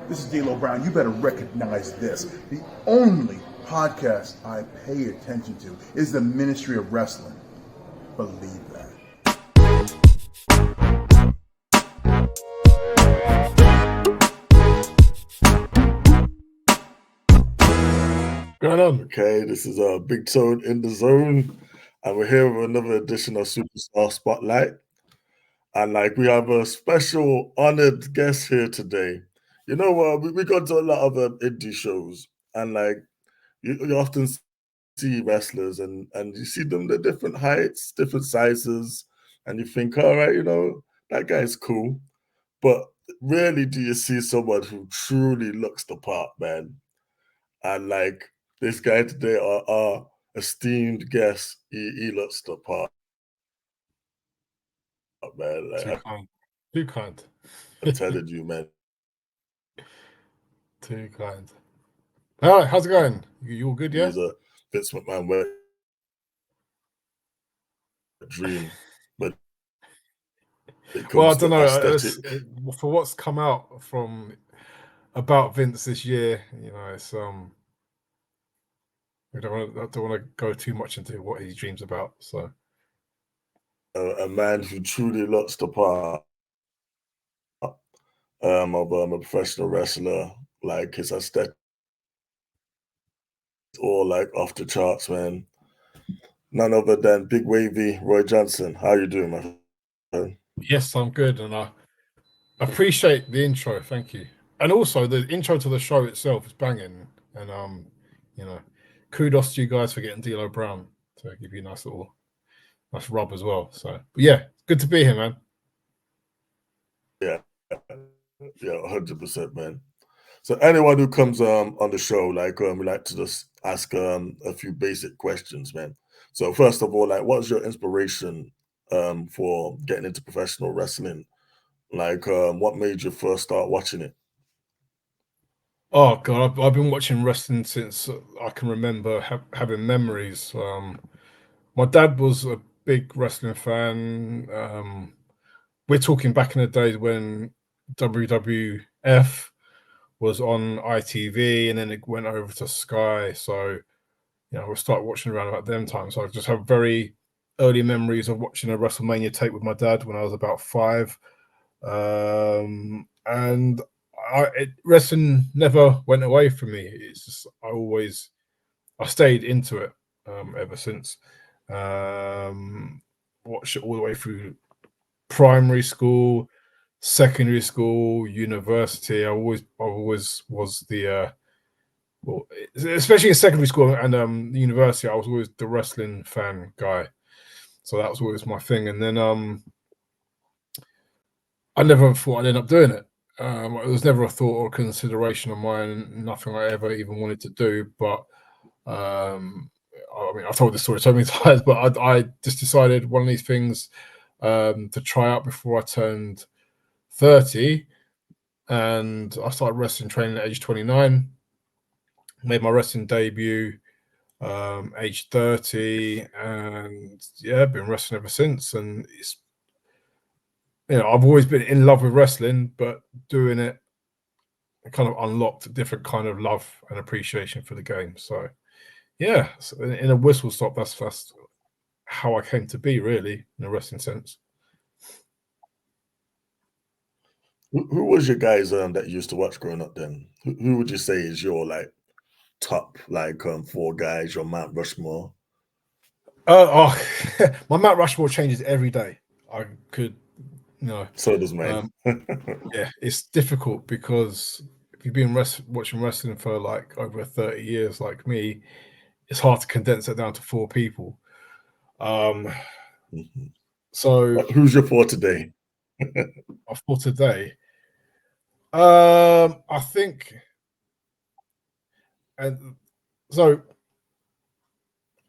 This is D'Lo Brown. You better recognize this. The only podcast I pay attention to is the Ministry of Wrestling. Believe that. Going on? Okay, this is Big Tone in the Zone, and we're here with another edition of Superstar Spotlight. And we have a special honored guest here today. You know, we go to a lot of indie shows, and you often see wrestlers, and you see them, they're different heights, different sizes, and you think, all right, that guy's cool. But rarely do you see someone who truly looks the part, man. And this guy today, our esteemed guest, he looks the part, man. Too kind. Too kind. I'm telling you, man. Too kind. All right, how's it going? You all good, yeah? He's a Vince McMahon wet dream. But well, I don't know. For what's come out about Vince this year, it's I don't want to go too much into what he dreams about. So, a man who truly looks the part of a professional wrestler, his aesthetic, all off the charts, man. None other than Big Wavy Roy Johnson. How you doing, my friend? Yes, I'm good, and I appreciate the intro. Thank you, and also the intro to the show itself is banging. And kudos to you guys for getting D'Lo Brown to give you a nice rub as well. So, but yeah, good to be here, man. Yeah, 100%, man. So anyone who comes on the show, we like to just ask a few basic questions, man. So first of all, what's your inspiration for getting into professional wrestling? What made you first start watching it? Oh God, I've been watching wrestling since I can remember having memories. My dad was a big wrestling fan. We're talking back in the days when WWF was on ITV, and then it went over to Sky. So, we started watching around about them times. So I just have very early memories of watching a WrestleMania tape with my dad when I was about 5. And wrestling never went away from me. It's just I stayed into it ever since. Watched it all the way through primary school, secondary school, university. I always was the well, especially in secondary school and university, I was always the wrestling fan guy. So that was always my thing. And then I never thought I'd end up doing it. It was never a thought or consideration of mine. Nothing I ever even wanted to do. But I mean, I've told this story so many times, but I just decided one of these things to try out before I turned 30. And I started wrestling training at age 29. Made my wrestling debut age 30, and yeah, been wrestling ever since. And it's, I've always been in love with wrestling, but doing it kind of unlocked a different kind of love and appreciation for the game. So yeah, so in a whistle stop, that's how I came to be, really, in a wrestling sense. Who was your guys that you used to watch growing up then? Who would you say is your top 4 guys, your Mount Rushmore? My Mount Rushmore changes every day. I could, So does mine. Yeah, it's difficult because if you've been watching wrestling for over 30 years, like me, it's hard to condense it down to 4 people. So who's your 4 today? For today, I think, and so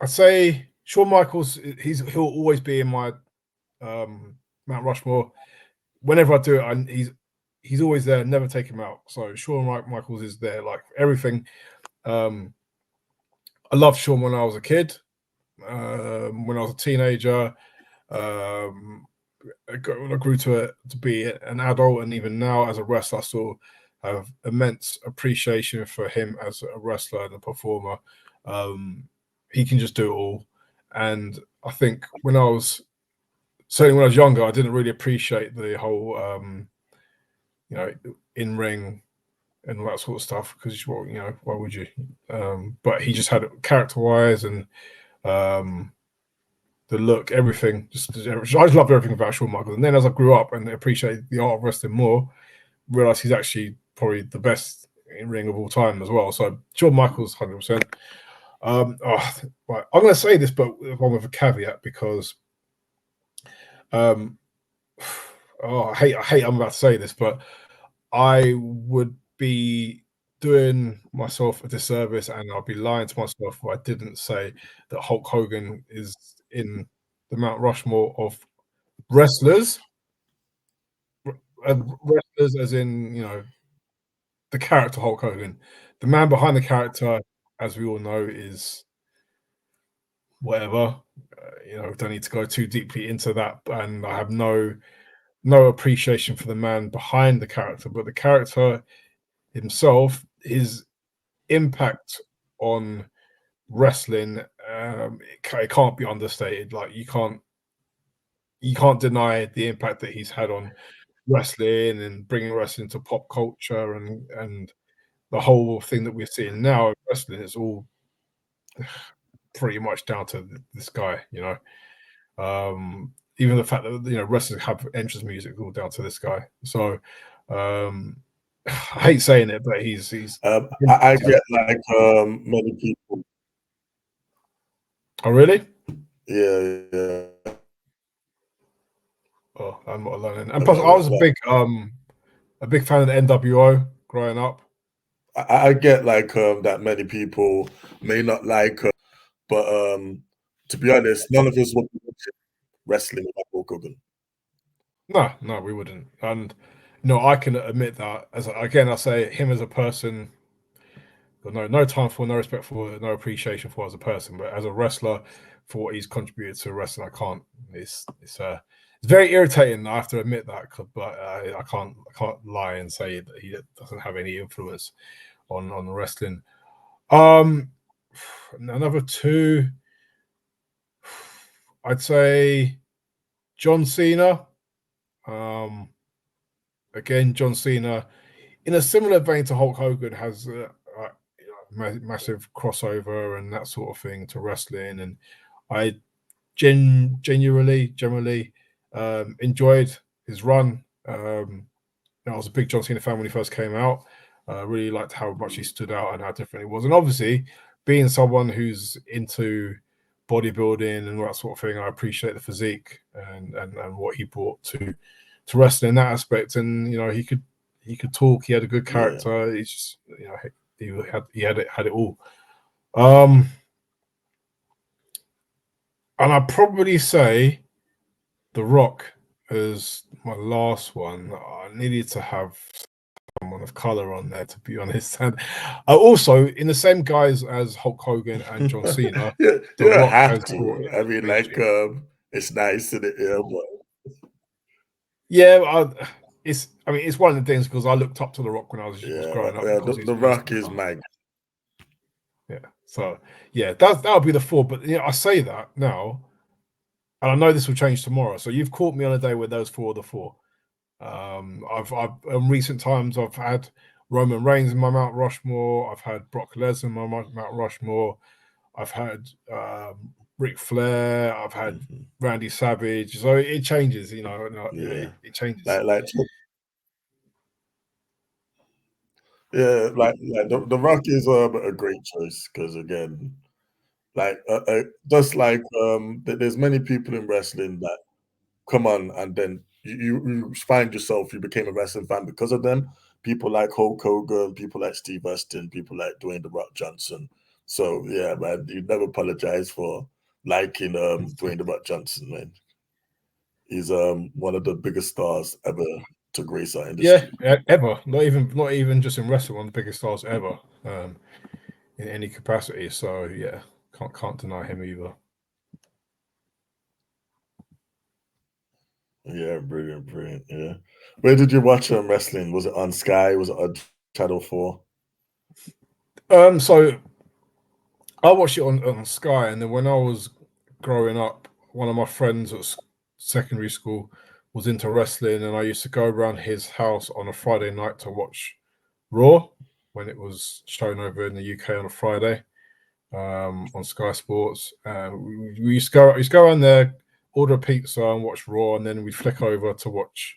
I'd say Shawn Michaels. He'll always be in my Mount Rushmore. Whenever I do it, he's always there. Never take him out. So Shawn Michaels is there, everything. I loved Shawn when I was a kid. When I was a teenager. When I grew to be an adult, and even now as a wrestler, I still have immense appreciation for him as a wrestler and a performer. He can just do it all. And I think certainly when I was younger, I didn't really appreciate the whole, in ring and all that sort of stuff because, why would you? But he just had it character-wise and the look, everything. I just loved everything about Shawn Michaels. And then as I grew up and appreciated the art of wrestling more, realized he's actually probably the best in ring of all time as well. So Shawn Michaels, 100%. Right. I'm going to say this, but one with a caveat because, I hate I'm about to say this, but I would be doing myself a disservice and I'll be lying to myself if I didn't say that Hulk Hogan is in the Mount Rushmore of wrestlers. Wrestlers as in, the character Hulk Hogan. The man behind the character, as we all know, is whatever. Don't need to go too deeply into that. And I have no appreciation for the man behind the character, but the character himself, his impact on wrestling, it can't be understated. Like you can't deny the impact that he's had on wrestling and bringing wrestling to pop culture and the whole thing that we're seeing now. Wrestling is all pretty much down to this guy. Even the fact that wrestlers have entrance music all down to this guy. So I hate saying it, but he's I get like many people. Oh really? Yeah. Oh, I'm not alone. And plus, I was a big fan of the NWO growing up. I get like that many people may not like, but to be honest, none of us would be watching wrestling without Hulk Hogan. No, we wouldn't. And I can admit that I say him as a person. Got no time for, no respect for, no appreciation for as a person, but as a wrestler, for what he's contributed to wrestling, I can't. It's very irritating. I have to admit that, but I can't lie and say that he doesn't have any influence on wrestling. Another two, I'd say John Cena. Again, John Cena, in a similar vein to Hulk Hogan, has massive crossover and that sort of thing to wrestling, and I generally enjoyed his run. I was a big John Cena fan when he first came out. Really liked how much he stood out and how different he was, and obviously being someone who's into bodybuilding and all that sort of thing, I appreciate the physique and what he brought to wrestling in that aspect. And he could talk. He had a good character. He's just he had it all. And I'd probably say The Rock is my last one. I needed to have someone of color on there, to be honest. And also, in the same guise as Hulk Hogan and John Cena, you Rock have to. I mean, like, it's nice in the air, but it's one of the things because I looked up to The Rock when I was growing up. The Rock is my. Yeah. So that would be the four. But I say that now, and I know this will change tomorrow. So you've caught me on a day where those four are the four. I've in recent times I've had Roman Reigns in my Mount Rushmore. I've had Brock Lesnar in my Mount Rushmore. I've had Ric Flair. I've had Randy Savage. So it changes, it changes. The Rock is a great choice because again, just like there's many people in wrestling that come on and then you find yourself, you became a wrestling fan because of them. People like Hulk Hogan, people like Steve Austin, people like Dwayne The Rock Johnson. So yeah, man, you never apologize for liking Dwayne The Rock Johnson, man. He's one of the biggest stars ever to grace our industry. Yeah, ever. Not even just in wrestling, one of the biggest stars ever, in any capacity. So yeah, can't deny him either. Yeah, brilliant, brilliant. Yeah. Where did you watch wrestling? Was it on Sky? Was it on Channel 4? So I watched it on Sky, and then when I was growing up, one of my friends at secondary school was into wrestling, and I used to go around his house on a Friday night to watch Raw when it was shown over in the UK on a Friday on Sky Sports. We used to go around there, order a pizza, and watch Raw, and then we'd flick over to watch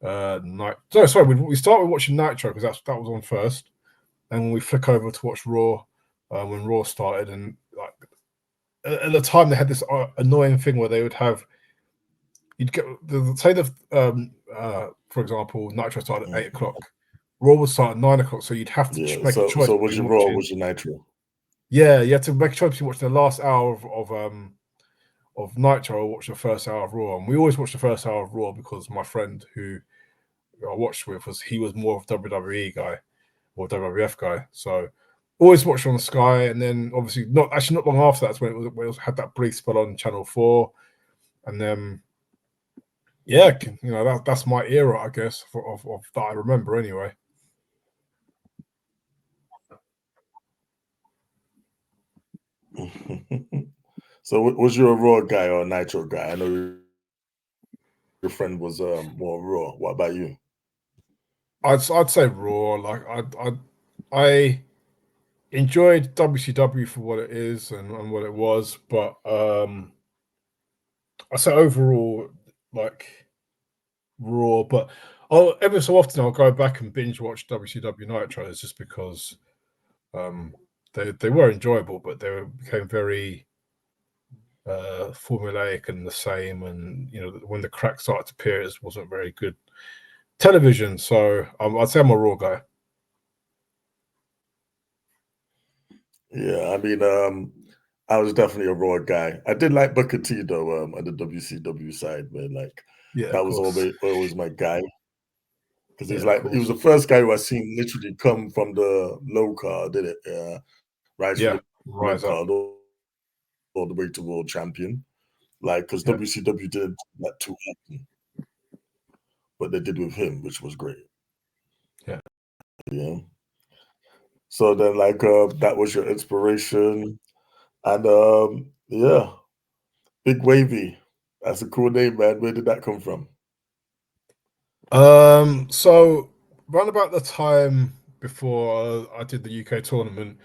night. No, sorry, we started watching Nitro because that was on first, and when we flick over to watch Raw when Raw started, and like at the time they had this annoying thing where they would have you'd get say the for example Nitro started at 8 o'clock, Raw would start at 9 o'clock, so you'd have to Yeah. make a choice So was between your Raw? watching. Was your Nitro? Yeah, you had to make a choice between watching the last hour of Nitro or watch the first hour of Raw, and we always watched the first hour of Raw because my friend who I watched with he was more of a WWE guy or WWF guy, so always watched on Sky, and then obviously not long after that's when it had that brief spell on Channel 4, and then yeah, that's my era, I guess, of that I remember anyway. So was you a Raw guy or a Nitro guy? I know your friend was more Raw. What about you? I'd say Raw. Like I enjoyed WCW for what it is and what it was, but I say overall like Raw. But every so often I'll go back and binge watch WCW Nitros just because they were enjoyable, but they became very formulaic and the same, and when the crack started to appear, it wasn't very good television. So I'd say I'm a Raw guy. Yeah, I mean, I was definitely a Raw guy. I did like Booker T though, on the WCW side, man. Like Yeah, that of was course. always my guy because Yeah, of he was course. the first guy who I seen literally come from the low card, did it? Rise from Yeah, the mid rise up. card all the way to world champion. Like because Yeah, WCW did that too often, but they did with him, which was great. yeah. Yeah. So then, like, that was your inspiration, and yeah, Big Wavy. That's a cool name, man. Where did that come from? So around about the time before I did the UK tournament,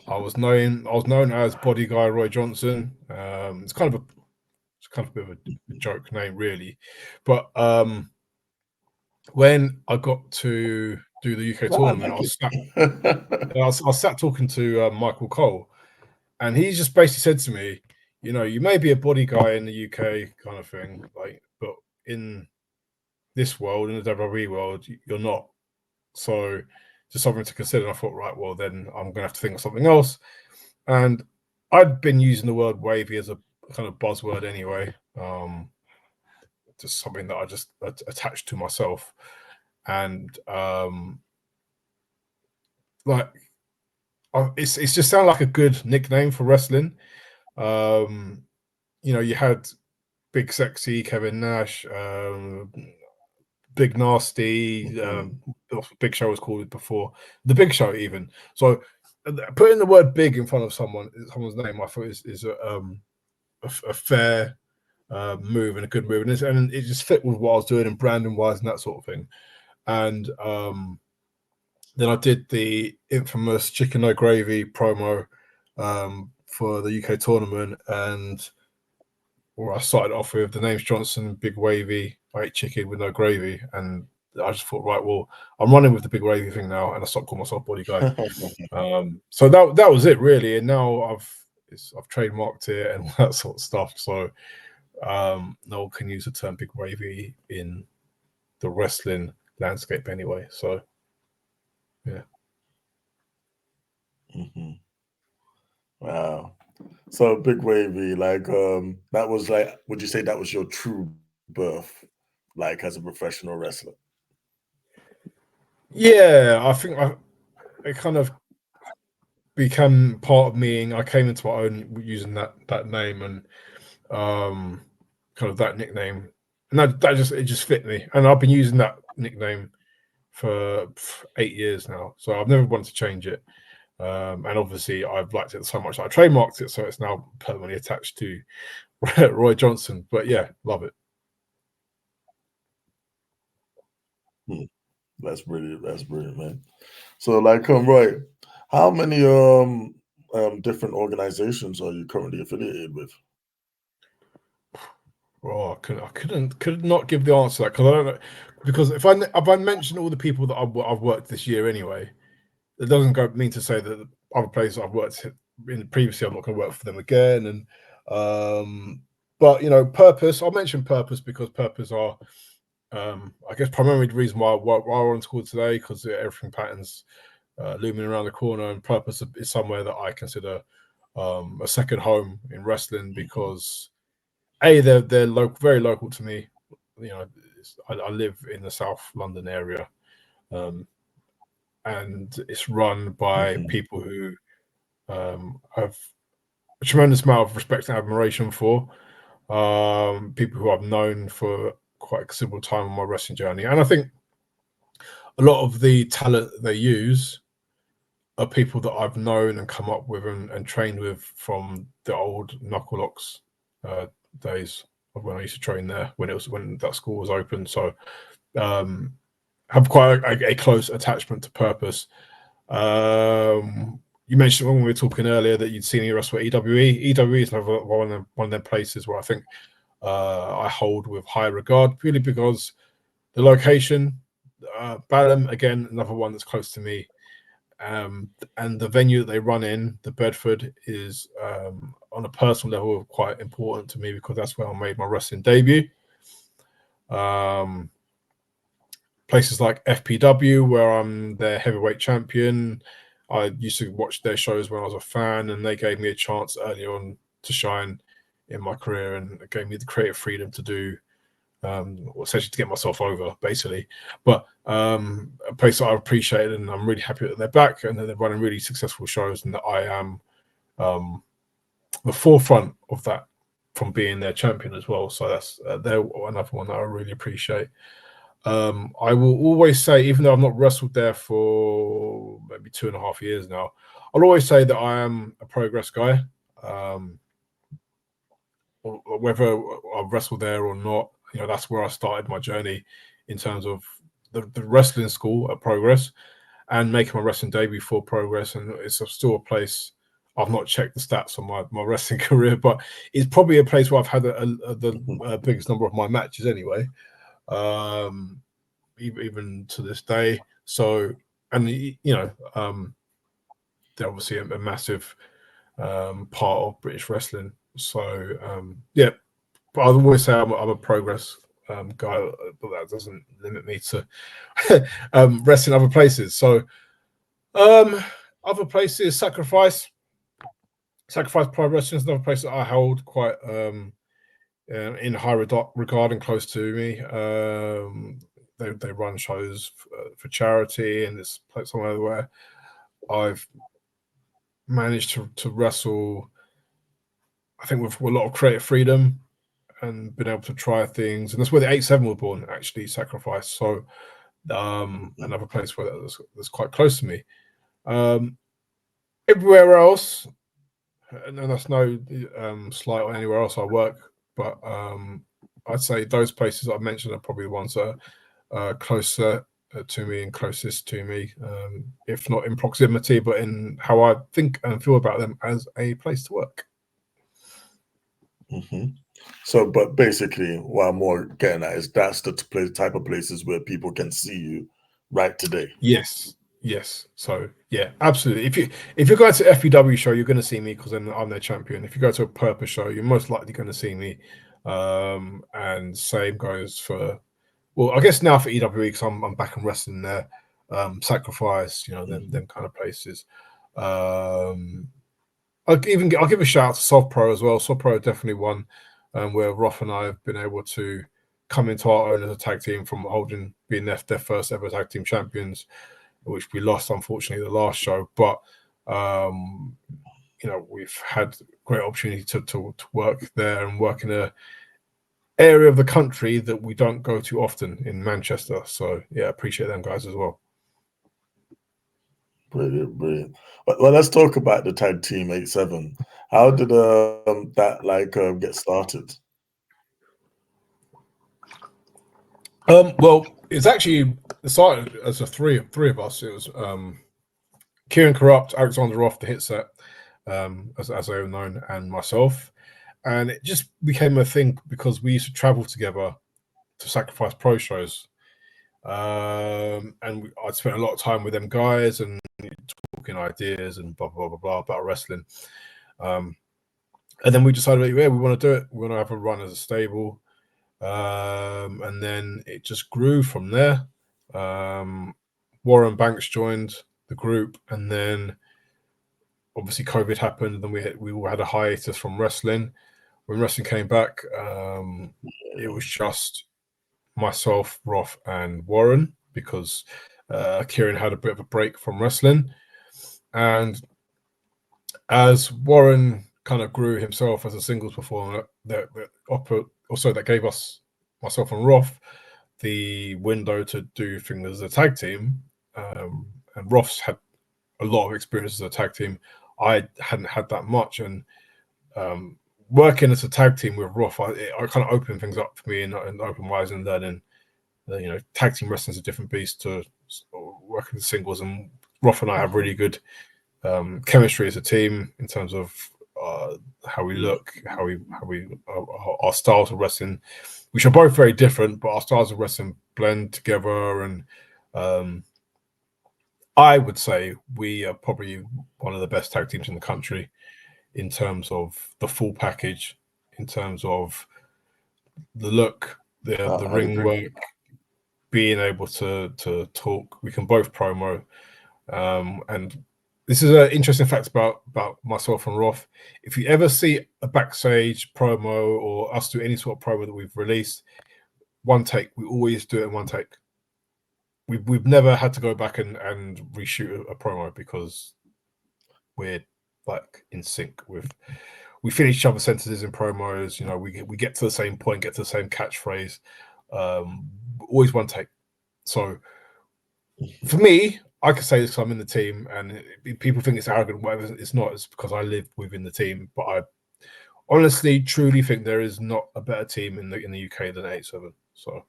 I was known as Body Guy Roy Johnson. It's kind of a bit of a joke name, really, but when I got to do the UK No, I tournament, like I it. was sat talking to Michael Cole, and he just basically said to me, you may be a body guy in the UK kind of thing, like, but in this world, in the WWE world, you're not. So just something to consider. And I thought, right, well, then I'm going to have to think of something else. And I'd been using the word wavy as a kind of buzzword anyway, just something that I just attached to myself. And like, it's just sounded like a good nickname for wrestling. You had Big Sexy, Kevin Nash, Big Nasty, Big Show was called it before, the Big Show even. So putting the word "big" in front of someone's name, I thought is a fair move and a good move, and it just fit with what I was doing and branding wise and that sort of thing. And then I did the infamous Chicken No Gravy promo for the UK tournament, and where I started off with the name's Johnson, Big Wavy, I ate chicken with no gravy, and I just thought, right, well, I'm running with the big wavy thing now, and I stopped calling myself Body Guy. So that was it really, and now I've trademarked it and all that sort of stuff. So no one can use the term Big Wavy in the wrestling landscape anyway. So yeah. Mhm. Wow. So Big Wavy, like, that was like, would you say that was your true birth, like as a professional wrestler? Yeah, I think it kind of became part of me, and I came into my own using that name and kind of that nickname and it just fit me. And I've been using that nickname for 8 years now, so I've never wanted to change it. And obviously, I've liked it so much I trademarked it, so it's now permanently attached to Roy Johnson. But yeah, love it. That's brilliant. That's brilliant, man. So, like, Roy, how many different organizations are you currently affiliated with? Oh, I could not give the answer to that because I don't know. Because if I mention all the people that I've worked this year anyway, it doesn't mean to say that other places I've worked in previously I'm not going to work for them again. And but you know, Purpose. I'll mention Purpose because Purpose are I guess primarily the reason why we're on school today, because everything patterns looming around the corner, and Purpose is somewhere that I consider a second home in wrestling because they're local, very local to me. You know, I live in the South London area, and it's run by people who have a tremendous amount of respect and admiration for. People who I've known for quite a considerable time on my wrestling journey, and I think a lot of the talent they use are people that I've known and come up with and trained with from the old Knucklelocks days of when I used to train there when that school was open. So have quite a close attachment to Purpose. You mentioned when we were talking earlier that you'd seen me wrestle at EWE. EWE is one of them places where I think I hold with high regard, purely because the location, Balham, again, another one that's close to me. And the venue that they run in, the Bedford, is on a personal level quite important to me because that's where I made my wrestling debut. Places like FPW, where I'm their heavyweight champion. I used to watch their shows when I was a fan, and they gave me a chance early on to shine in my career and gave me the creative freedom to do essentially to get myself over, basically. But a place that I appreciated, and I'm really happy that they're back and that they're running really successful shows, and that I am the forefront of that from being their champion as well. So that's they're another one that I really appreciate. I will always say, even though I've not wrestled there for maybe 2.5 years now, I'll always say that I am a Progress guy. Whether I've wrestled there or not, you know, that's where I started my journey in terms of the wrestling school at Progress and making my wrestling debut for Progress. And it's still a place. I've not checked the stats on my wrestling career, but it's probably a place where I've had the biggest number of my matches anyway. Even to this day. So, and you know, they're obviously a massive part of British wrestling. So, yeah, but I'd always say I'm a Progress guy, but that doesn't limit me to wrestling other places. So, other places, Sacrifice Pro Wrestling is another place that I hold quite in high regard and close to me. They run shows for charity, and it's somewhere where I've managed to wrestle, I think, with a lot of creative freedom and been able to try things. And that's where the 8-7 were born, actually, Sacrifice. So another place where that's quite close to me. Everywhere else, and that's no slight on anywhere else I work, but I'd say those places I mentioned are probably the ones that are closer to me and closest to me, if not in proximity, but in how I think and feel about them as a place to work. So, but basically, what I'm more getting at is that's the type of places where people can see you right today. Yes. So yeah, absolutely. If you go to FPW show, you're going to see me because I'm their champion. If you go to a Purpose show, you're most likely going to see me. And same goes for, well, I guess now for EWE because I'm back and wrestling there. Sacrifice, you know, them kind of places. I'll give a shout out to Soft Pro as well. Soft Pro definitely one where Roth and I have been able to come into our own as a tag team from being their first ever tag team champions, which we lost unfortunately the last show. But you know, we've had great opportunity to work there and work in area of the country that we don't go to often in Manchester. So yeah, appreciate them guys as well. Brilliant, brilliant. Well, let's talk about the tag team 8-7. How did that get started? Well, it's actually it started as three of us. It was Kieran Corrupt, Alexander Roth, the Hitset, as they were known, and myself. And it just became a thing because we used to travel together to Sacrifice Pro shows. And I'd spent a lot of time with them guys and talking ideas and blah, blah, blah, blah about wrestling. And then we decided, yeah, we want to do it. We want to have a run as a stable. And then it just grew from there. Warren Banks joined the group, and then obviously COVID happened, and then we all had a hiatus from wrestling. When wrestling came back, it was just myself, Roth, and Warren, because Kieran had a bit of a break from wrestling. And as Warren kind of grew himself as a singles performer, that gave us, myself and Roth, the window to do things as a tag team. And Roth's had a lot of experience as a tag team. I hadn't had that much, and working as a tag team with Roth, I kind of opened things up for me and opened my eyes and learning. Tag team wrestling is a different beast to working with singles, and Roth and I have really good chemistry as a team in terms of how we look, our styles of wrestling, which are both very different, but our styles of wrestling blend together. And I would say we are probably one of the best tag teams in the country in terms of the full package, in terms of the look, the ring work, being able to talk. We can both promo, and this is an interesting fact about myself and Roth. If you ever see a backstage promo or us do any sort of promo that we've released, one take, we always do it in one take. We've never had to go back and reshoot a promo because we're like in sync with. We finish each other's sentences in promos. We get to the same point, get to the same catchphrase. Always one take. So for me, I can say this because I'm in the team, and people think it's arrogant. Whatever, it's not. It's because I live within the team. But I honestly, truly think there is not a better team in the UK than 8-7. So,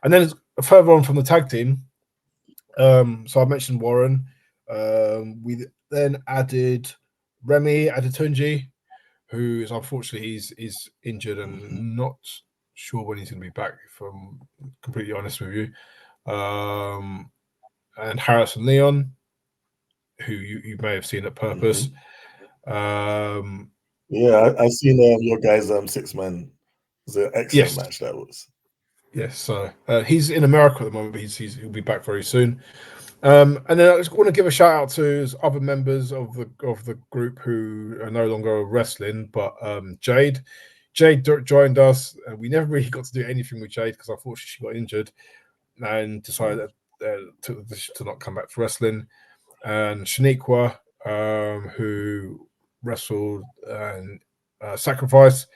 and then further on from the tag team, so I mentioned Warren. We then added Remy Adetunji, who is unfortunately he's injured and not sure when he's going to be back, if I'm completely honest with you. And Harrison Leon, who you may have seen at Purpose. Yeah, I seen your guys' 6-man. It was an excellent match that was. Yes, so he's in America at the moment, but he'll be back very soon. And then I just want to give a shout out to other members of the group who are no longer wrestling, but Jade joined us. We never really got to do anything with Jade because unfortunately she got injured and decided to not come back to wrestling. And Shaniqua, who wrestled and Sacrifice,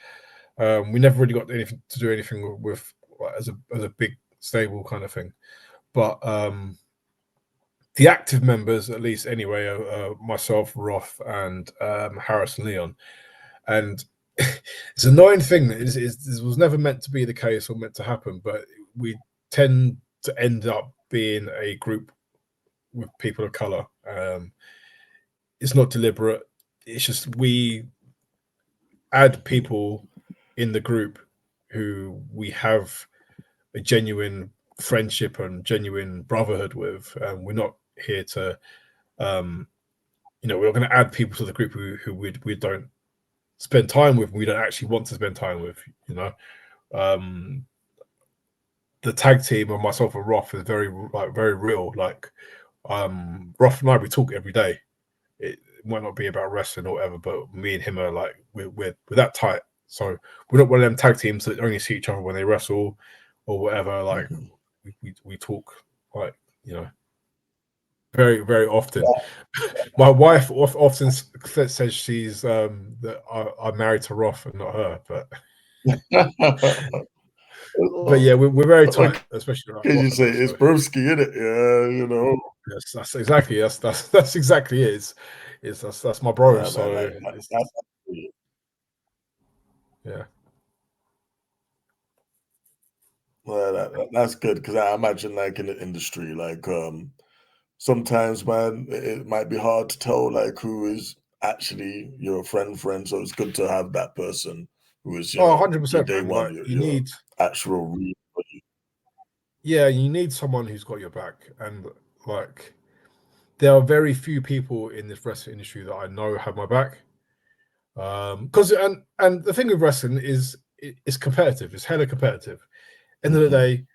we never really got anything to do anything with as a big stable kind of thing. But the active members, at least anyway, are myself, Roth, and Harrison Leon. And it's an annoying thing that this was never meant to be the case or meant to happen, but we tend to end up being a group with people of color. It's not deliberate. It's just we add people in the group who we have a genuine friendship and genuine brotherhood with. We're not here to, we're going to add people to the group who we don't spend time with. We don't actually want to spend time with. The tag team of myself and Roth is very real. Like Roth and I, we talk every day. It might not be about wrestling or whatever, but me and him are like we're that tight. So we're not one of them tag teams that only see each other when they wrestle or whatever. Like we talk like very, very often. My wife often says she's that I'm married to Roth and not her, but But yeah, we're very What tight, especially around can you Ross and say? that. It's So broski, in it? Yeah, you know. yes, that's exactly that's exactly it. It's that's my bro. Yeah, man. So Like it's, that's yeah. well, that's good because I imagine, like in the industry, like sometimes, man, it might be hard to tell like who is actually your friend. So it's good to have that person who is, Oh, your 100%, day man. one, Like you your need, actual real buddy. yeah, you need someone who's got your back, and like there are very few people in this wrestling industry that I know have my back. Because and the thing with wrestling is it's competitive. It's hella competitive. End of the Mhm. day,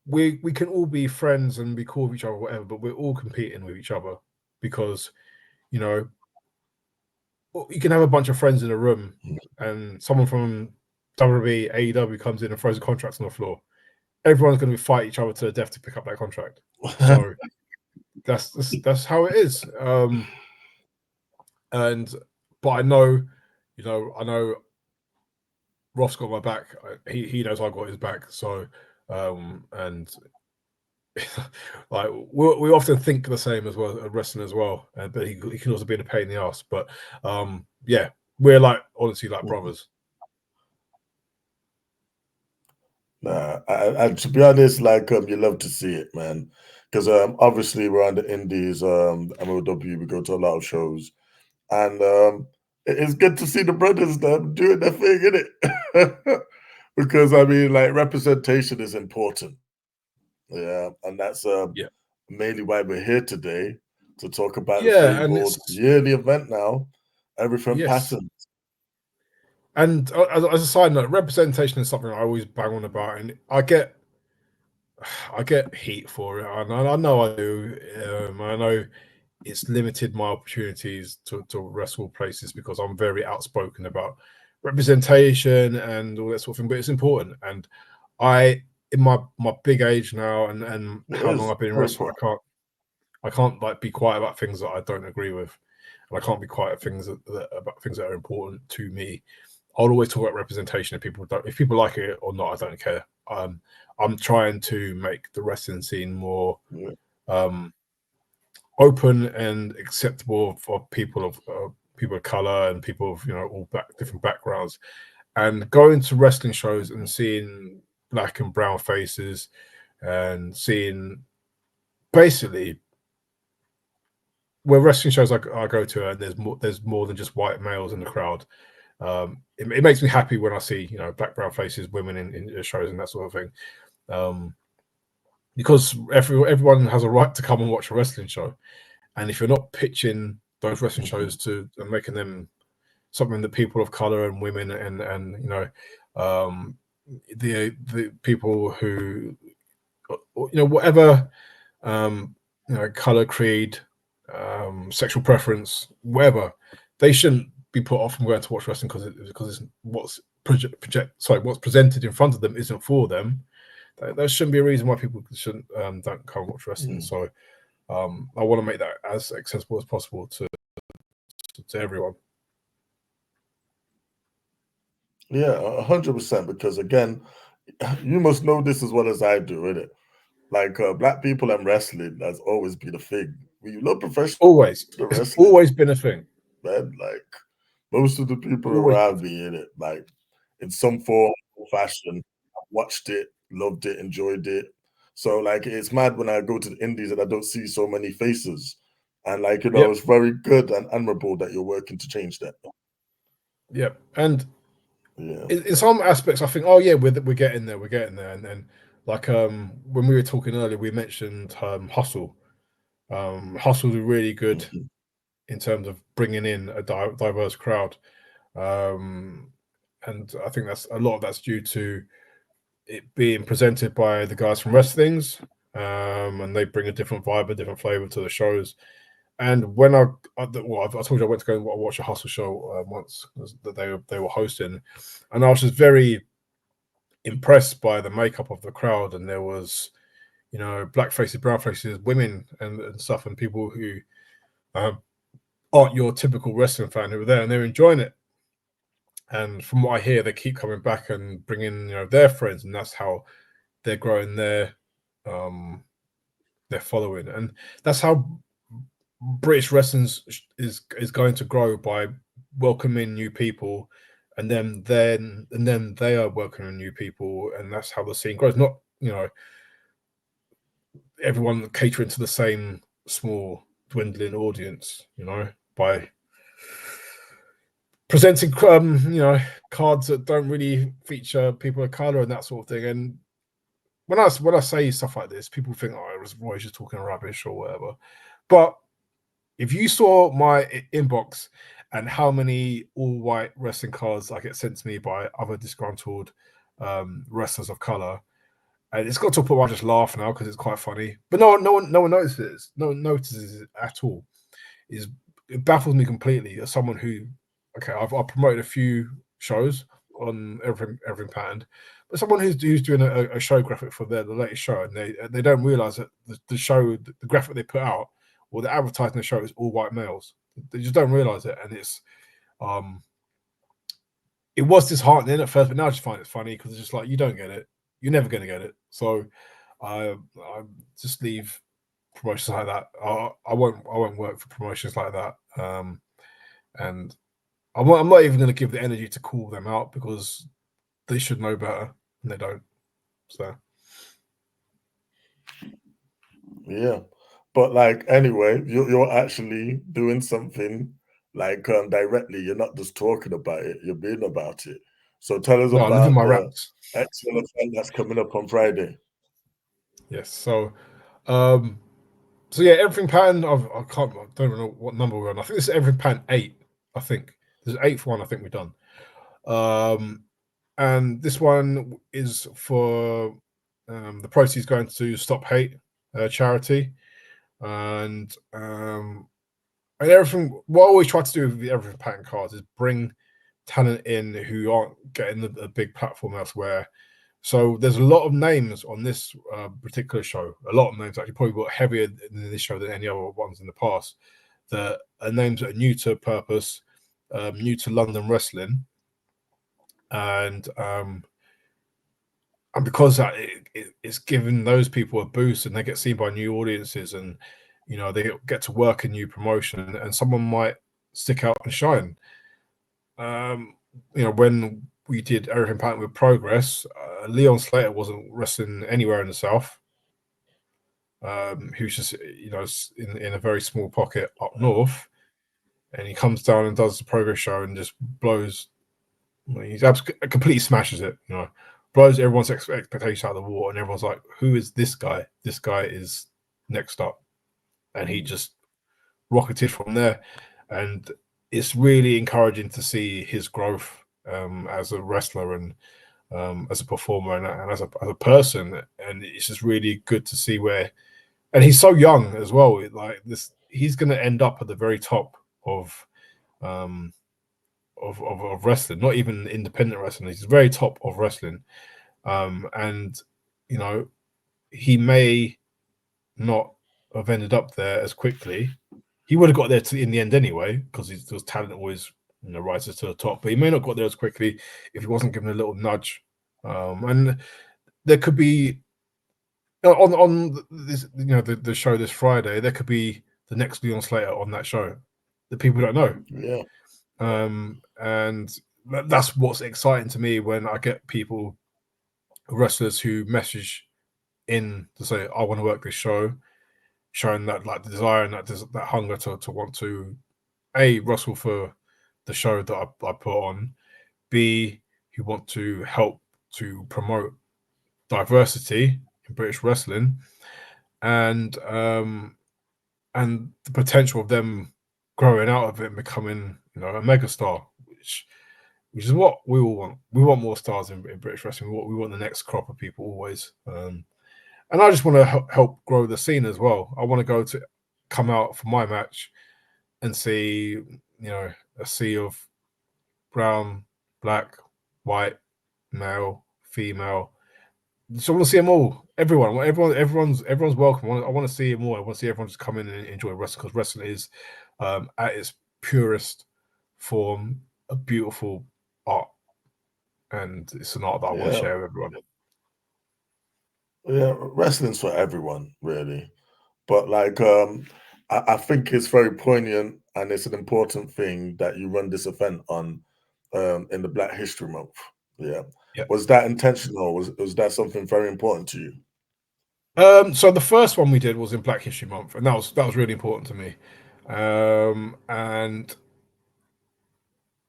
we can all be friends and be cool with each other, whatever, but we're all competing with each other because you know you can have a bunch of friends in a room and someone from WWE, AEW comes in and throws a contract on the floor. Everyone's going to fight each other to the death to pick up that contract. So that's how it is. And but I know, I know Ross got my back. He knows I got his back. So and like we often think the same as well at wrestling as well. But he can also be in a pain in the ass. But yeah, we're like honestly like Mhm. brothers. Nah, to be honest, like you love to see it, man. Because obviously we're on the Indies, MLW. We go to a lot of shows, and it's good to see the brothers them doing their thing, in it. Because I mean, like representation is important. Yeah, and that's Yeah, mainly why we're here today to talk about the yeah, and fabled it's yearly event now, Everything yes. Pattern. And as a side note, representation is something I always bang on about, and I get heat for it. I know I do. I know it's limited my opportunities to wrestle places because I'm very outspoken about representation and all that sort of thing. But it's important, and I, in my big age now, and It how long is I've been in very wrestling, important. I can't like be quiet about things that I don't agree with, and I can't be quiet about things that are important to me. I'll always talk about representation. If people like it or not, I don't care. I'm trying to make the wrestling scene more Yeah. um, open and acceptable for people of color and people of all different backgrounds. And going to wrestling shows and seeing black and brown faces and seeing basically where wrestling shows I go to and there's more than just white males in the crowd. It makes me happy when I see black brown faces, women in shows and that sort of thing. Because everyone has a right to come and watch a wrestling show, and if you're not pitching those wrestling shows Mhm. to and making them something that people of color and women and the people who whatever color, creed, sexual preference, whatever, they shouldn't be put off from going to watch wrestling because it's what's presented in front of them isn't for them. That shouldn't be a reason why people shouldn't don't come and watch wrestling. Mm. So I want to make that as accessible as possible to everyone. Yeah, 100%. Because again, you must know this as well as I do, innit? Like black people and wrestling has always been a thing. When you love professional Always, it's wrestling, always been a thing. man, like most of the people Always been a around thing. me, in it, like in some form or fashion, watched it, loved it, enjoyed it. So like it's mad when I go to the indies and I don't see so many faces. And like, Yep, it's very good and admirable that you're working to change that. yep. And Yeah. in some aspects, I think, oh yeah, we're getting there, and then like when we were talking earlier, we mentioned Hustle. Hustle's really good Mhm. in terms of bringing in a diverse crowd, um, and I think that's a lot of that's due to it being presented by the guys from Wrestlings, and they bring a different vibe, a different flavor to the shows. And when I told you I went to go and watch a Hustle show once that they were hosting, and I was just very impressed by the makeup of the crowd. And there was, black faces, brown faces, women, and stuff, and people who um, aren't your typical wrestling fan who were there, and they're enjoying it. And from what I hear, they keep coming back and bringing their friends, and that's how they're growing their following, and that's how British wrestling is going to grow, by welcoming new people, and then they are welcoming new people, and that's how the scene grows. Not everyone catering to the same small dwindling audience, by presenting cards that don't really feature people of color and that sort of thing. And when I say stuff like this, people think, oh, Roy's just talking rubbish or whatever. But if you saw my inbox and how many all-white wrestling cards I get sent to me by other disgruntled wrestlers of color, and it's got to a point where I just laugh now because it's quite funny. But no one notices. No one notices it at all. It baffles me completely as someone who, okay, I've promoted a few shows on everything patterned, but someone who's doing a show graphic for the latest show, and they don't realize that the show, the graphic they put out, or the advertising the show is all white males. They just don't realize it, and it was disheartening at first, but now I just find it funny because it's just like, you don't get it, you're never going to get it. So I just leave promotions like that. I won't work for promotions like that, and I'm not even going to give the energy to call them out because they should know better and they don't. So Yeah, but like anyway, you're actually doing something like directly. You're not just talking about it; you're being about it. So tell us no, I live in about my the raps. excellent event that's coming up on Friday. Yes. So yeah, everything pattern. I don't know what number we're on. I think this is everything pattern 8. I think there's 8th one. I think we've done. And this one is for the proceeds going to Stop Hate charity, and everything. What I always try to do with the everything pattern cards is bring talent in who aren't getting a big platform elsewhere. So there's a lot of names on this particular show. A lot of names, actually, probably got heavier in this show than any other ones in the past. That are names that are new to Purpose, new to London wrestling, and because that it's giving those people a boost, and they get seen by new audiences, and they get to work in new promotion, and someone might stick out and shine. When we did Everything Pattern with Progress, Leon Slater wasn't wrestling anywhere in the South. He was just in a very small pocket up north, and he comes down and does the Progress show and just blows. He's completely smashes it. Blows everyone's expectations out of the water, and everyone's like, "Who is this guy? This guy is next up," and he just rocketed from there. And it's really encouraging to see his growth as a wrestler and as a performer and as a person. And it's just really good to see where. And he's so young as well. Like this, he's going to end up at the very top of wrestling, not even independent wrestling. He's very top of wrestling, and he may not have ended up there as quickly. He would have got there in the end anyway, because his talent always rises to the top. But he may not got there as quickly if he wasn't given a little nudge. And there could be on this, the show this Friday, there could be the next Leon Slater on that show that people don't know. Yeah. And that's what's exciting to me when I get people, wrestlers, who message in to say, I want to work this show, showing that like the desire and that hunger to want to wrestle for the show that I put on, B, who want to help to promote diversity in British wrestling, and the potential of them growing out of it and becoming a megastar, which is what we all want. We want more stars in British wrestling. We want the next crop of people always. And I just want to help grow the scene as well. I want to come out for my match and see, a sea of brown, black, white, male, female. So I want to see them all. Everyone's welcome. I want to see them all. I want to see everyone just come in and enjoy wrestling, because wrestling is, at its purest form, a beautiful art, and it's an art that I want to Yeah. share with everyone. Yeah, wrestling's for everyone, really. But like, I think it's very poignant and it's an important thing that you run this event on in the Black History Month. Yeah. Yeah. Was that intentional? Was that something very important to you? So the first one we did was in Black History Month, and that was really important to me. And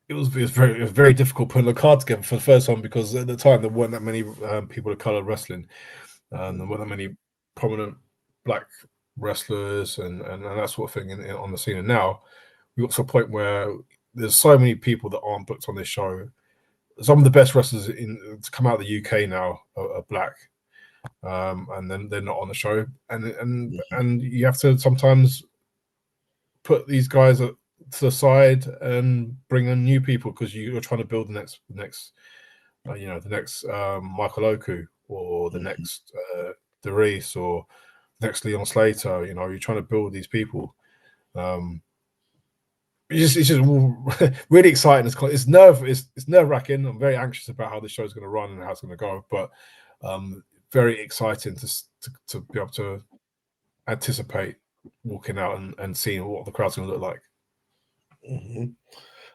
it was very difficult putting a card together for the first one because at the time there weren't that many people of color wrestling, and there weren't that many prominent black wrestlers and that sort of thing on the scene. And now we got to a point where there's so many people that aren't booked on this show. Some of the best wrestlers to come out of the UK now are black, and then they're not on the show, and you have to sometimes put these guys to the side and bring in new people because you're trying to build the next the next Michael Oku or the next Derice or next Leon Slater. You're trying to build these people. It's just really exciting. It's nerve wracking. I'm very anxious about how the show's going to run and how it's going to go, but very exciting to be able to anticipate walking out and seeing what the crowd's going to look like. Mm-hmm.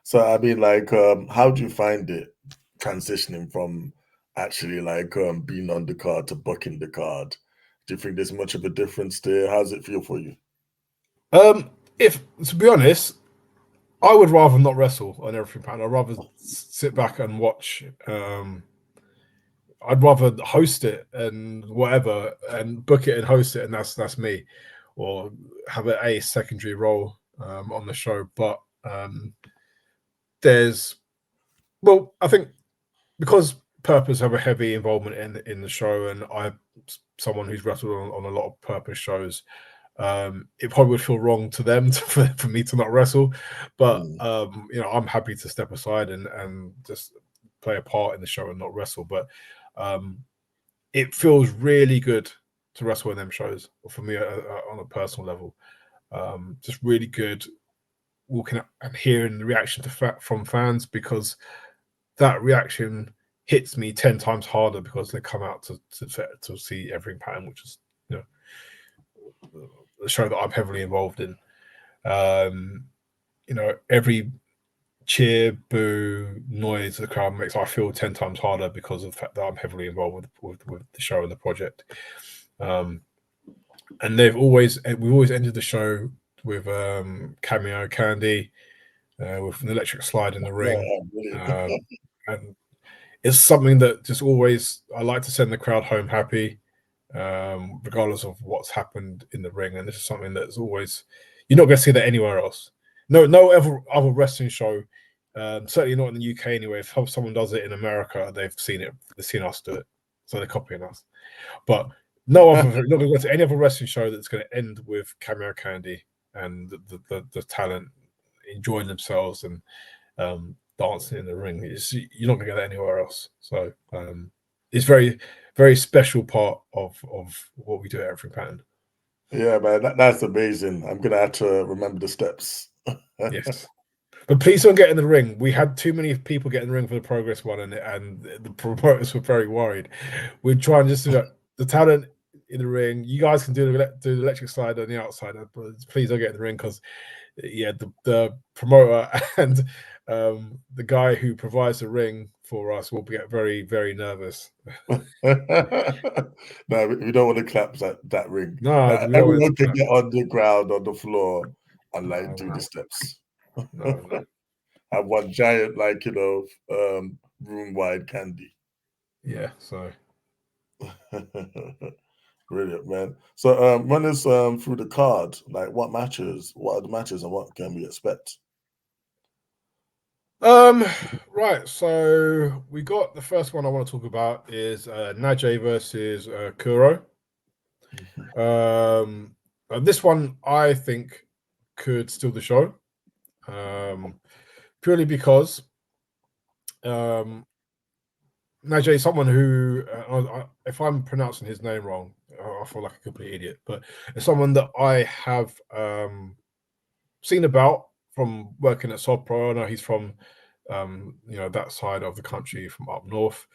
So I mean, like, how do you find it transitioning from actually like being on the card to booking the card? Do you think there's much of a difference there? How does it feel for you? If to be honest, I would rather not wrestle on Everything Pattern. I'd rather sit back and watch. I'd rather host it and whatever, and book it and host it, and that's me, or have a secondary role on the show. But I think because Purpose have a heavy involvement in the show, and I'm someone who's wrestled on a lot of Purpose shows. It probably would feel wrong to them for me to not wrestle, but I'm happy to step aside and just play a part in the show and not wrestle. But it feels really good to wrestle in them shows, for me on a personal level. Just really good walking up and hearing the reaction from fans, because that reaction hits me 10 times harder because they come out to see Everything Pattern, which is the show that I'm heavily involved in. Every cheer, boo, noise the crowd makes, I feel 10 times harder because of the fact that I'm heavily involved with the show and the project. And we've always ended the show with Cameo Candy, with an electric slide in the ring. And it's something that just always, I like to send the crowd home happy, regardless of what's happened in the ring. And this is something that's always, you're not going to see that anywhere else. No other wrestling show, certainly not in the UK anyway. If someone does it in America, they've seen us do it, so they're copying us. But not going to go to any other wrestling show that's going to end with Cameo Candy and the talent enjoying themselves and dancing in the ring. You're not going to get that anywhere else. So it's very, very special part of what we do at Everything Pattern. Yeah, man, that's amazing. I'm gonna have to remember the steps. Yes, but please don't get in the ring. We had too many people get in the ring for the Progress one, and the promoters were very worried. We're trying just to the talent in the ring. You guys can do the electric slide on the outside, but please don't get in the ring because, the promoter and the guy who provides the ring for us will get very, very nervous. No, we don't want to collapse that ring. No, everyone can get on the ground, on the floor, and do the steps. No. Have one giant, room-wide candy. Yeah, so. Brilliant, man. So run us through the card. Like, what are the matches, and what can we expect? Right, so we got the first one I want to talk about is Najee versus Kuro. This one I think could steal the show, purely because Najee is someone who, if I'm pronouncing his name wrong, I feel like a complete idiot, but it's someone that I have seen about from working at Sod Pro. I know he's from that side of the country from up north.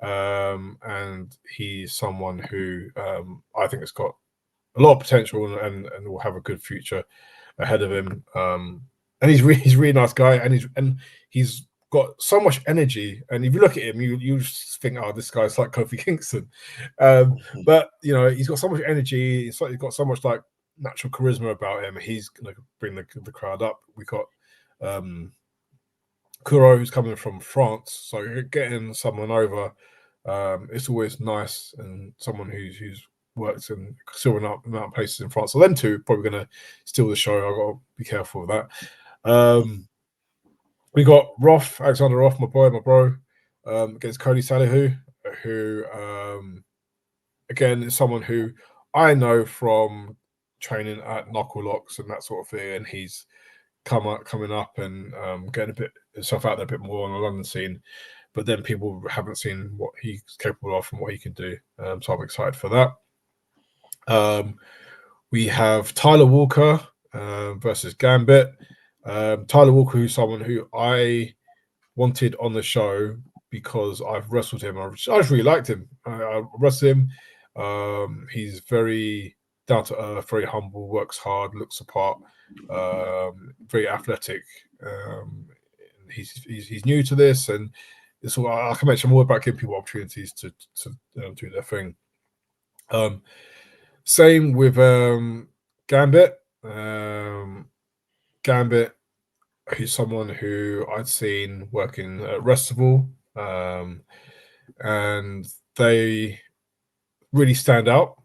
And he's someone who I think has got a lot of potential and will have a good future ahead of him. And he's a really nice guy, and he's got so much energy. And if you look at him, you just think, oh, this guy's like Kofi Kingston. But he's got so much energy. He's got so much like natural charisma about him. He's gonna bring the crowd up. We got Kuro, who's coming from France, so getting someone over, it's always nice, and someone who's worked in considerable amount of places in France. So them two probably going to steal the show. I've got to be careful with that. We got Alexander Roth, my bro, against Cody Salihu, who again is someone who I know from training at Knuckle Locks and that sort of thing, and he's coming up and getting himself out there a bit more on the London scene. But then people haven't seen what he's capable of and what he can do. So I'm excited for that. We have Tyler Walker versus Gambit. Tyler Walker, who's someone who I wanted on the show because I've wrestled him. I just really liked him. I wrestled him. He's very down to earth, very humble, works hard, looks the part, very athletic. He's new to this, and it's all, I can mention more about giving people opportunities to do their thing. Same with Gambit. Gambit, who's someone who I'd seen working at Restival, and they really stand out.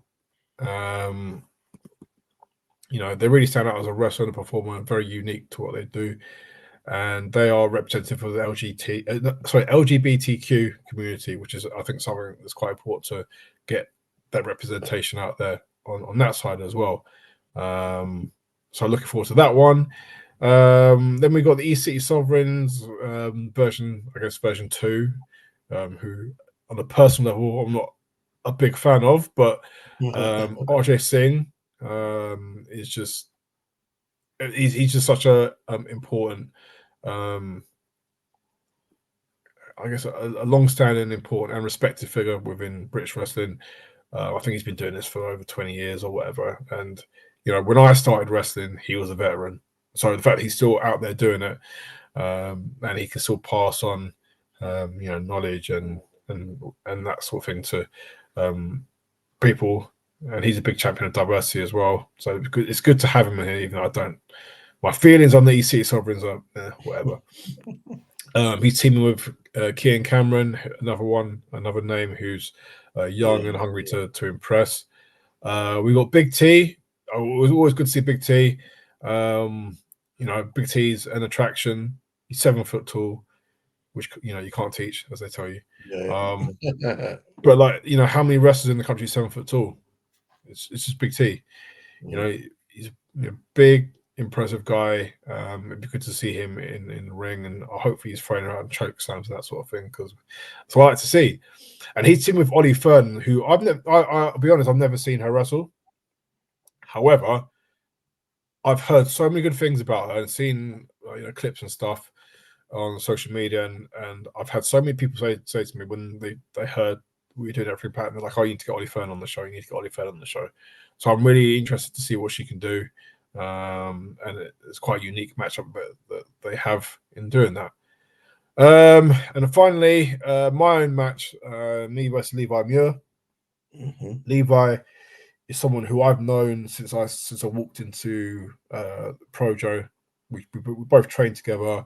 They really stand out as a wrestler and a performer, and very unique to what they do. And they are representative of the LGBTQ community, which is, I think, something that's quite important to get that representation out there on that side as well. So looking forward to that one. Then we got the E-City Sovereigns version 2, who on a personal level I'm not a big fan of, but RJ Singh is just he's just such a important, a long-standing, important, and respected figure within British wrestling. I think he's been doing this for over 20 years or whatever. And when I started wrestling, he was a veteran. So the fact that he's still out there doing it, and he can still pass on, knowledge and that sort of thing to people. And he's a big champion of diversity as well. So it's good to have him in here, even though I don't. My feelings on the EC Sovereigns are whatever. He's teaming with Kian Cameron, another name who's young and hungry to impress. We got Big T. It was always good to see Big T. Big T's an attraction. He's 7 foot tall, which you can't teach, as they tell you. Yeah. But how many wrestlers in the country are 7 foot tall? It's just Big T. He's a big, impressive guy. It'd be good to see him in the ring, and hopefully he's throwing around choke slams and that sort of thing, because that's what I like to see. And he's teamed with Ollie Fern, who I'll be honest, I've never seen her wrestle. However, I've heard so many good things about her and seen clips and stuff on social media, and I've had so many people say to me when they heard we were doing everything pattern, they're like, "Oh, you need to get Ollie Fern on the show. You need to get Ollie Fern on the show." So I'm really interested to see what she can do, and it's quite a unique matchup that they have in doing that. And then finally, my own match, me versus Levi Muir. Levi is someone who I've known since I walked into Projo. We both trained together.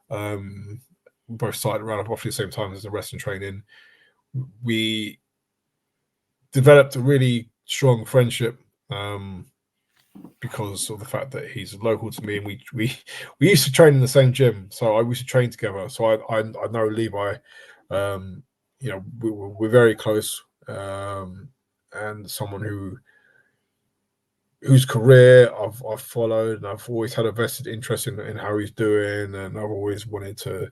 We both started around roughly the same time as the wrestling training. We developed a really strong friendship because of the fact that he's local to me, and we used to train in the same gym, so I used to train together. So I know Levi. We're very close, and someone whose career I've followed, and I've always had a vested interest in how he's doing, and I've always wanted to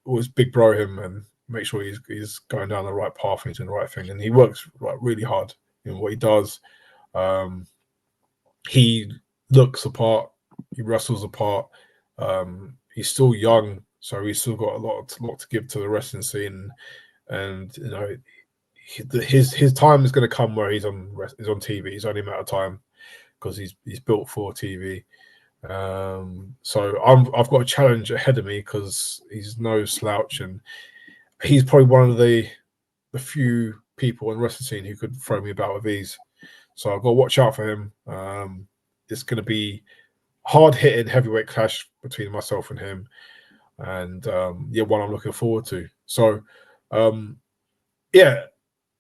always big bro him and make sure he's going down the right path and doing the right thing. And he works really hard in what he does. He looks apart, he wrestles apart. he's still young, so he's still got a lot to give to the wrestling scene, and you know, his time is going to come where he's on TV. It's only a matter of time because he's built for TV. So I've got a challenge ahead of me because he's no slouch, and he's probably one of the few people in the wrestling scene who could throw me about with ease. So I've got to watch out for him. It's going to be hard hitting heavyweight clash between myself and him, and one I'm looking forward to. So yeah,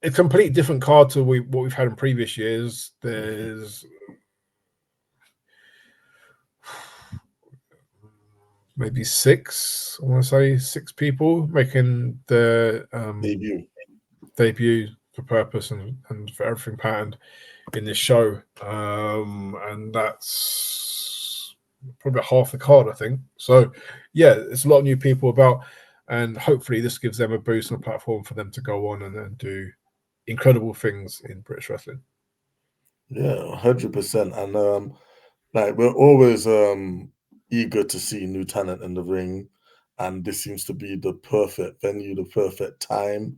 a complete different card to what we've had in previous years. There's maybe six, I want to say 6 people making their debut for Purpose and for Everything Patterned in this show. And that's probably half the card, I think. So yeah, it's a lot of new people about, and hopefully this gives them a boost and a platform for them to go on and then do incredible things in British wrestling. Yeah, 100%. And like we're always eager to see new talent in the ring, and this seems to be the perfect venue, the perfect time,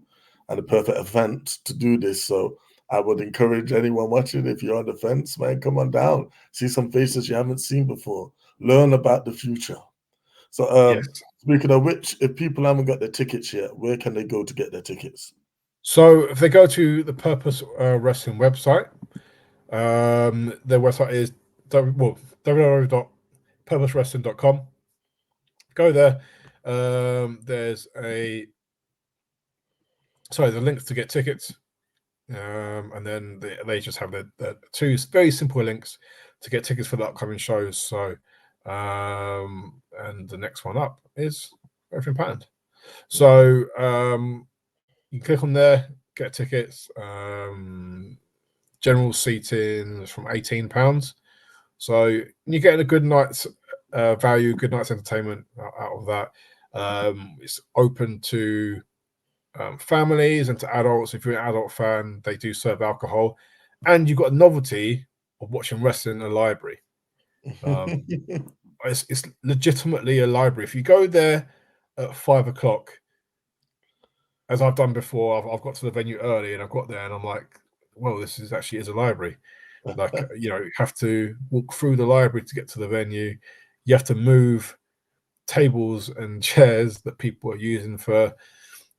and the perfect event to do this. So I would encourage anyone watching, if you're on the fence, man, come on down, see some faces you haven't seen before, learn about the future. So Yes. speaking of which, if people haven't got their tickets yet, where can they go to get their tickets? So if they go to the Purpose Wrestling website, their website is www.purposewrestling.com. Go there. There's the links to get tickets, and then they just have the 2 very simple links to get tickets for the upcoming shows. So, and the next one up is Everything Patterned. So you click on there, get tickets. General seating is from £18. So you're getting a good night's value, good night's entertainment out of that. It's open to families and to adults. If you're an adult fan, they do serve alcohol, and you've got a novelty of watching wrestling in a library. It's legitimately a library. If you go there at 5 o'clock, as I've done before, I've got to the venue early and I've got there and I'm like, well, this is actually a library. Like, you know, you have to walk through the library to get to the venue. You have to move tables and chairs that people are using for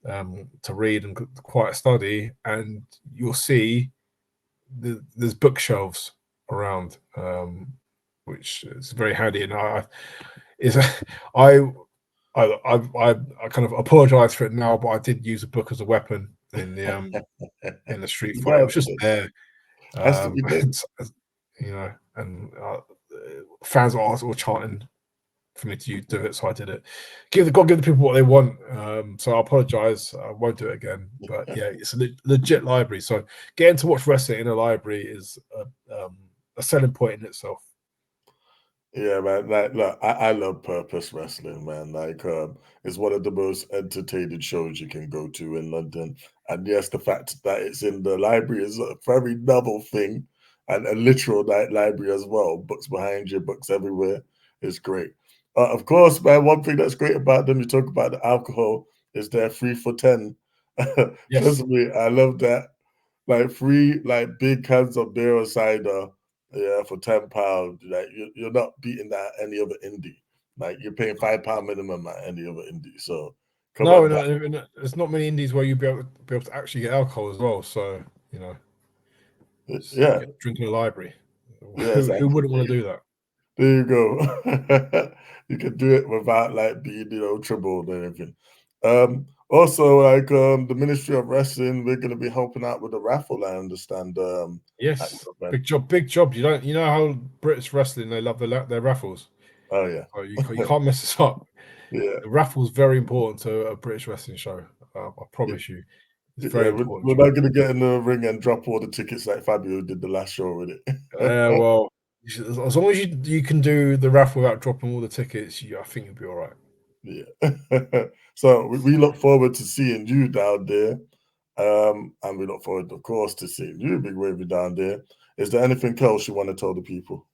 to read and quiet study, and you'll see there's bookshelves around, which is very handy. And I kind of apologize for it now, but I did use a book as a weapon in the street fight. It was just there. Has to be done. You know, and fans are all chanting for me to do it, so I did it. Give the people what they want. So I apologize. I won't do it again. But yeah, it's a legit library. So getting to watch wrestling in a library is a selling point in itself. Yeah, man. Like, look, I love Purpose Wrestling, man. Like, it's one of the most entertaining shows you can go to in London. And yes, the fact that it's in the library is a very novel thing, and a literal library as well. Books behind you, books everywhere. It's great. Of course, man. One thing that's great about them, you talk about the alcohol, is they're 3 for 10. Yes. Trust me, I love that. Like free, like big cans of beer or cider. Yeah, for £10, like you're not beating that at any other indie. Like you're paying £5 minimum at any other indie. So come on, No, there's not many indies where you'll be able to actually get alcohol as well. So you know, yeah, drink in a library. yeah, exactly. Who wouldn't want to do that? There you go. You can do it without like being, troubled or anything. Also, like the Ministry of Wrestling, we're going to be helping out with the raffle. I understand. Yes, big job. You know how British wrestling, they love their raffles. Oh yeah, so you can't mess this up. Yeah, the raffle's very important to a British wrestling show. I promise you, it's very important. We're not going to get in the ring and drop all the tickets like Fabio did the last show with it. Well, as long as you can do the raffle without dropping all the tickets, I think you'll be all right. Yeah. So we look forward to seeing you down there. And we look forward, of course, to seeing you, Big Wavy, down there. Is there anything else you want to tell the people?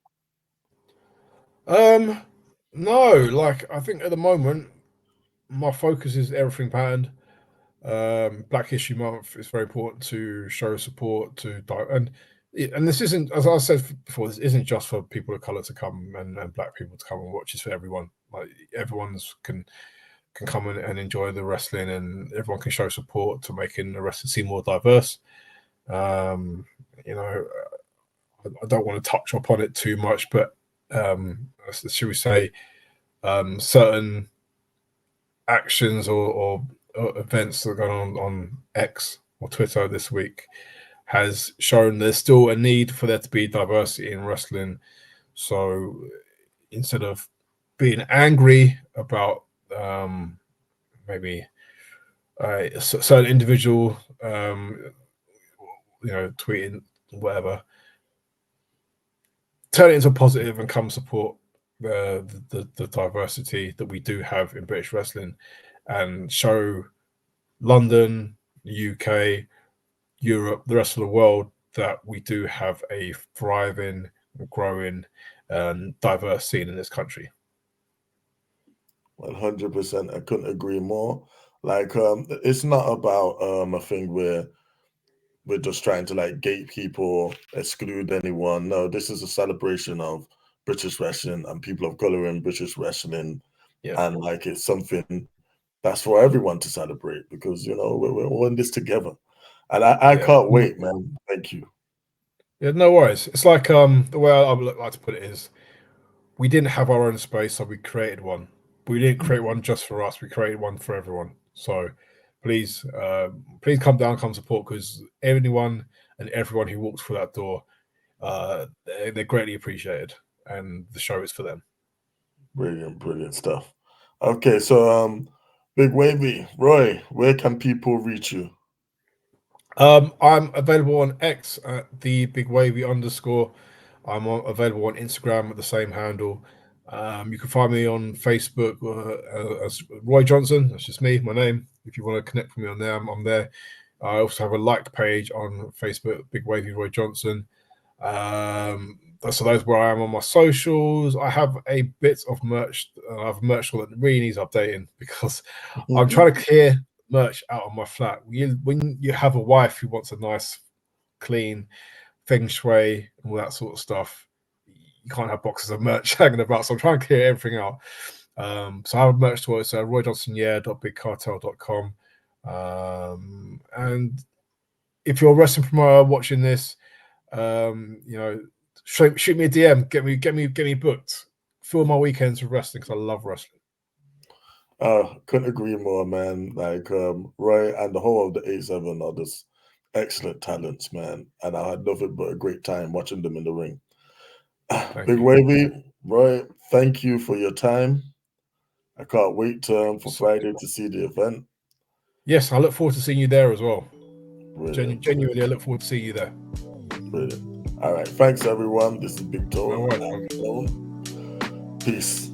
No, like I think at the moment my focus is everything patterned. Black History Month is very important to show support and this isn't, as I said before, this isn't just for people of color to come and black people to come and watch. It's for everyone. Like everyone's can come and enjoy the wrestling, and everyone can show support to making the wrestling scene more diverse. You know, I don't want to touch upon it too much, but should we say certain actions or events that are going on X or Twitter this week has shown there's still a need for there to be diversity in wrestling. So instead of being angry about maybe a certain individual, tweeting whatever, turn it into a positive and come support the diversity that we do have in British wrestling, and show London, UK, Europe, the rest of the world that we do have a thriving, growing, and diverse scene in this country. 100%. I couldn't agree more. Like, it's not about a thing where we're just trying to like gatekeep or exclude anyone. No, this is a celebration of British wrestling and people of color in British wrestling. Yeah. And like it's something that's for everyone to celebrate because we're all in this together. And I can't wait, man. Thank you. Yeah, no worries. It's like the way I would like to put it is, we didn't have our own space, so we created one. We didn't create one just for us. We created one for everyone. So please come down, come support, because anyone and everyone who walks through that door, they're greatly appreciated, and the show is for them. Brilliant stuff. Okay, so Big Wavy, Roy, where can people reach you? I'm available on X at the Big Wavy _. I'm available on Instagram at the same handle. You can find me on Facebook as Roy Johnson. That's just me, my name. If you want to connect with me on there, I'm there. I also have a liked page on Facebook, Big Wavy Roy Johnson. So that's where I am on my socials. I have a bit of merch. I have merch that really needs updating because I'm trying to clear merch out of my flat. When you have a wife who wants a nice, clean feng shui and all that sort of stuff, you can't have boxes of merch hanging about. So I'm trying to clear everything out. So I have a merch store. It's royjohnsonyeah.bigcartel.com. And if you're a wrestling promoter watching this, shoot me a DM. Get me booked. Fill my weekends with wrestling because I love wrestling. Couldn't agree more, man. Like Roy and the whole of the A7 are just excellent talents, man. And I had nothing but a great time watching them in the ring. Big Wavy, Roy, thank you for your time. I can't wait for Friday to see the event. Yes, I look forward to seeing you there as well. Brilliant. Genuinely, I look forward to seeing you there. Brilliant. All right. Thanks, everyone. This is Big Toe. No worries. Peace.